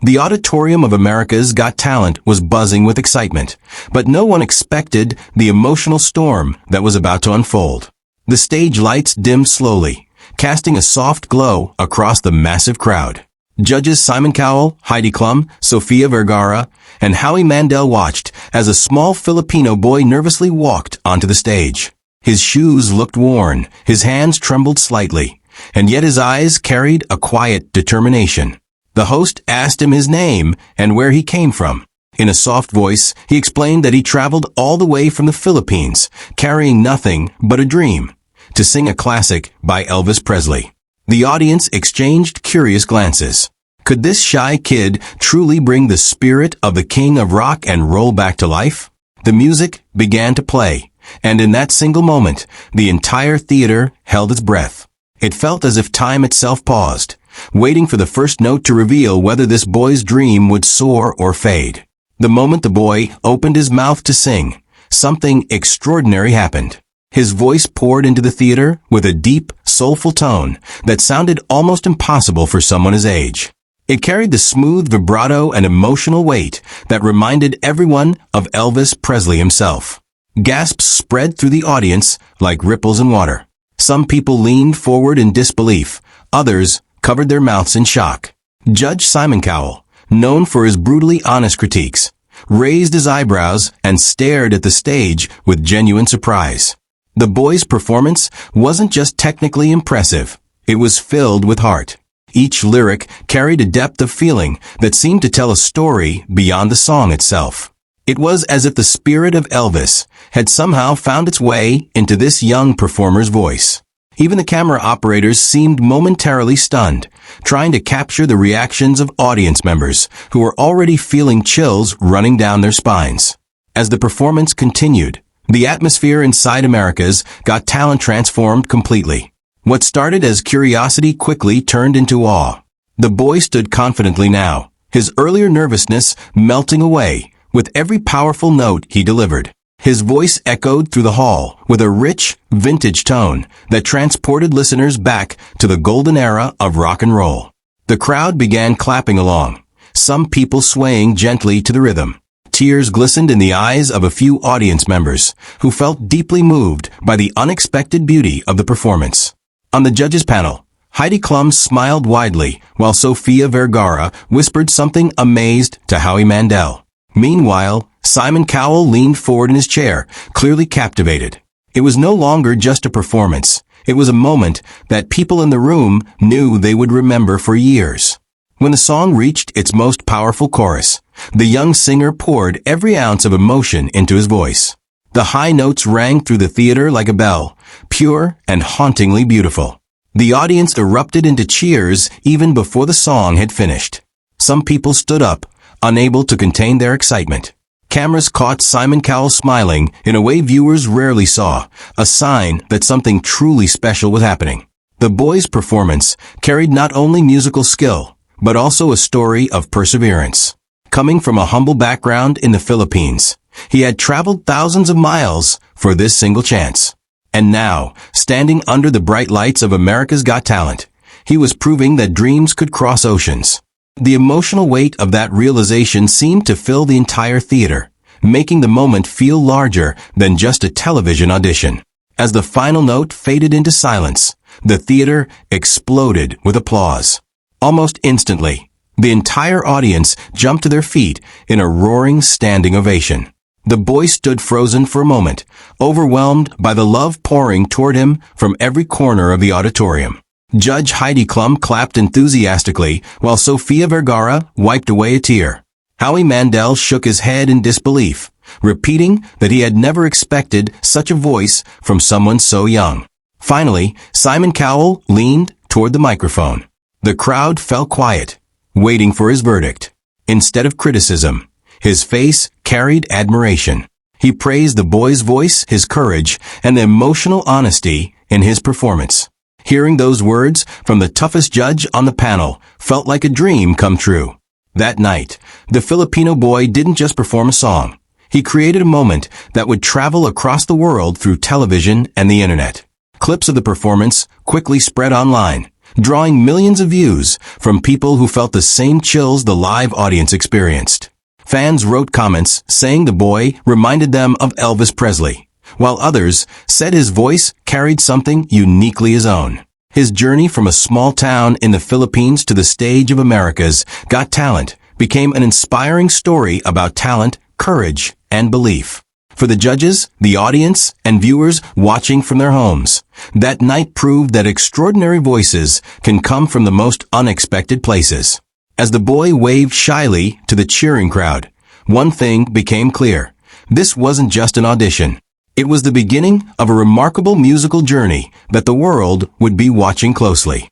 The auditorium of America's Got Talent was buzzing with excitement, but no one expected the emotional storm that was about to unfold. The stage lights dimmed slowly, casting a soft glow across the massive crowd. Judges Simon Cowell, Heidi Klum, Sofia Vergara, and Howie Mandel watched as a small Filipino boy nervously walked onto the stage. His shoes looked worn, his hands trembled slightly, and yet his eyes carried a quiet determination. The host asked him his name and where he came from. In a soft voice, he explained that he traveled all the way from the Philippines, carrying nothing but a dream, to sing a classic by Elvis Presley. The audience exchanged curious glances. Could this shy kid truly bring the spirit of the king of rock and roll back to life? The music began to play, and in that single moment, the entire theater held its breath. It felt as if time itself paused, waiting for the first note to reveal whether this boy's dream would soar or fade. The moment the boy opened his mouth to sing, something extraordinary happened. His voice poured into the theater with a deep, soulful tone that sounded almost impossible for someone his age. It carried the smooth vibrato and emotional weight that reminded everyone of Elvis Presley himself. Gasps spread through the audience like ripples in water. Some people leaned forward in disbelief. Others covered their mouths in shock. Judge Simon Cowell, known for his brutally honest critiques, raised his eyebrows and stared at the stage with genuine surprise. The boy's performance wasn't just technically impressive, it was filled with heart. Each lyric carried a depth of feeling that seemed to tell a story beyond the song itself. It was as if the spirit of Elvis had somehow found its way into this young performer's voice. Even the camera operators seemed momentarily stunned, trying to capture the reactions of audience members who were already feeling chills running down their spines. As the performance continued, the atmosphere inside America's Got Talent transformed completely. What started as curiosity quickly turned into awe. The boy stood confidently now, his earlier nervousness melting away with every powerful note he delivered. His voice echoed through the hall with a rich, vintage tone that transported listeners back to the golden era of rock and roll. The crowd began clapping along, some people swaying gently to the rhythm. Tears glistened in the eyes of a few audience members who felt deeply moved by the unexpected beauty of the performance. On the judges' panel, Heidi Klum smiled widely while Sofia Vergara whispered something amazed to Howie Mandel. Meanwhile, Simon Cowell leaned forward in his chair, clearly captivated. It was no longer just a performance. It was a moment that people in the room knew they would remember for years. When the song reached its most powerful chorus, the young singer poured every ounce of emotion into his voice. The high notes rang through the theater like a bell, pure and hauntingly beautiful. The audience erupted into cheers even before the song had finished. Some people stood up, unable to contain their excitement. Cameras caught Simon Cowell smiling in a way viewers rarely saw, a sign that something truly special was happening. The boy's performance carried not only musical skill, but also a story of perseverance. Coming from a humble background in the Philippines, he had traveled thousands of miles for this single chance. And now, standing under the bright lights of America's Got Talent, he was proving that dreams could cross oceans. The emotional weight of that realization seemed to fill the entire theater, making the moment feel larger than just a television audition. As the final note faded into silence, the theater exploded with applause. Almost instantly, the entire audience jumped to their feet in a roaring standing ovation. The boy stood frozen for a moment, overwhelmed by the love pouring toward him from every corner of the auditorium. Judge Heidi Klum clapped enthusiastically, while Sofia Vergara wiped away a tear. Howie Mandel shook his head in disbelief, repeating that he had never expected such a voice from someone so young. Finally, Simon Cowell leaned toward the microphone. The crowd fell quiet, waiting for his verdict. Instead of criticism, his face carried admiration. He praised the boy's voice, his courage, and the emotional honesty in his performance. Hearing those words from the toughest judge on the panel felt like a dream come true. That night, the Filipino boy didn't just perform a song. He created a moment that would travel across the world through television and the internet. Clips of the performance quickly spread online, drawing millions of views from people who felt the same chills the live audience experienced. Fans wrote comments saying the boy reminded them of Elvis Presley, while others said his voice carried something uniquely his own. His journey from a small town in the Philippines to the stage of America's Got Talent became an inspiring story about talent, courage, and belief. For the judges, the audience, and viewers watching from their homes, that night proved that extraordinary voices can come from the most unexpected places. As the boy waved shyly to the cheering crowd, one thing became clear. This wasn't just an audition. It was the beginning of a remarkable musical journey that the world would be watching closely.